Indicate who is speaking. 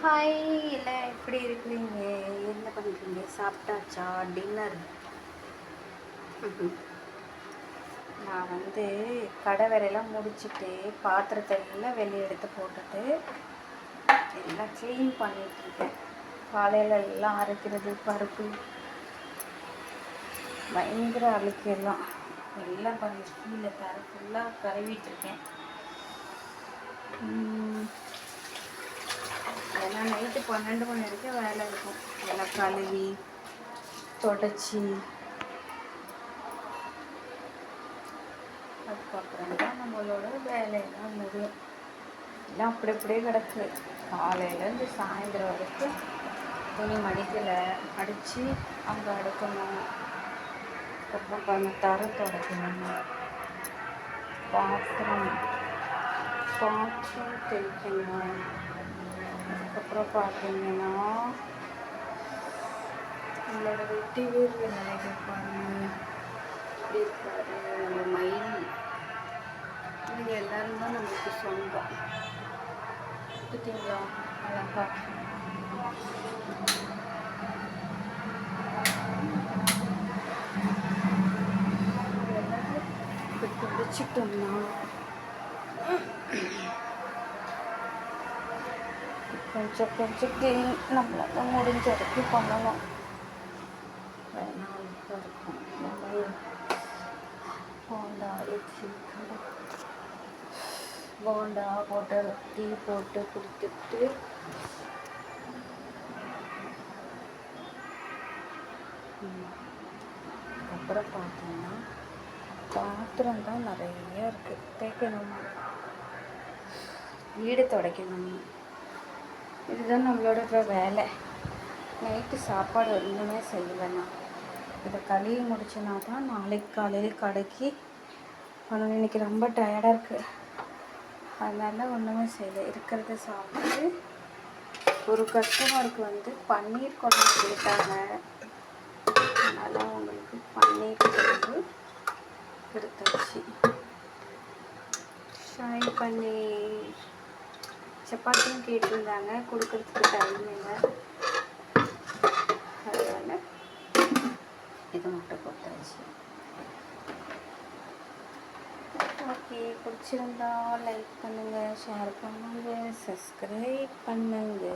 Speaker 1: Hi, இல்லை எப்படி இருக்கிறீங்க? என்ன பண்ணுறீங்க? சாப்பிட்டாச்சா? டின்னர்? நான் கடை வேலையெல்லாம் முடிச்சுட்டு பாத்திரத்தை எல்லாம் வெளியே எடுத்து போட்டுட்டு எல்லாம் க்ளீன் பண்ணிகிட்ருக்கேன். காலையில் எல்லாம் அரைக்கிறது பருப்பு பயங்கர அழுக்கு எல்லாம் பண்ணி கீழே தர ஃபுல்லாக கழுவிட்டுருக்கேன். ஏன்னா நைட்டு 12 மணி வரைக்கும் வேலை இருக்கும். எல்லாம் கழுவி தொடச்சி அதுக்கப்புறம் தான் நம்மளோட வேலையெல்லாம் முடியும். எல்லாம் அப்படியே கிடக்கு. காலையிலேருந்து சாயந்தரம் வரைக்கும் துணி மடிக்கலை, அடித்து அங்கே அடுக்கணும். அப்புறம் தர துடைக்கணும், பாத்திரம் தெளிக்கணும். அதுக்கப்புறம் பார்த்தீங்கன்னா நம்மளோட வெட்டி வீரர்கள் நிலைகள் பாருங்கள் இப்படி இருக்காரு. நம்ம மயில் இவங்க எல்லாரும் தான் நம்மளுக்கு சொந்தம். பார்த்தீங்களா அழகா? பிடிச்சிட்டோம்னா கொஞ்சம் க்ளீன் நம்மளால் முடிஞ்ச வரைக்கும் பண்ணணும். இருக்கும் போண்டா போட்டு டீ போட்டு குடித்துட்டு அப்புறம் பார்த்தீங்கன்னா பாத்திரம் தான் நிறைய இருக்குது. தேய்க்கணும், வீடு துடைக்கணும். இதுதான் நம்மளோட இப்போ வேலை. நைட்டு சாப்பாடு ஒன்றுமே செய்யலைண்ணா. இதை கழுவி முடிச்சுனா தான் நாளைக்கு காலையில் கடைக்கு பண்ணணும். இன்றைக்கி ரொம்ப டயர்டாக இருக்குது, அதனால ஒன்றுமே செய்யலை. இருக்கிறத சாப்பிட்டு ஒரு கஸ்டமருக்கு பன்னீர் குழம்பு கேட்டாங்க. அதனால் அவங்களுக்கு பன்னீர் குழம்பு எடுத்தாச்சு. ஷாய் பன்னீர் சப்பாத்தியும் கேட்டிருந்தாங்க, கொடுக்கறதுக்கு டைம் இல்லை. அதனால் இது மட்டும் கொடுத்தாச்சு. ஓகே, பிடிச்சிருந்தா லைக் பண்ணுங்கள், ஷேர் பண்ணுங்கள், சப்ஸ்கிரைப் பண்ணுங்கள்.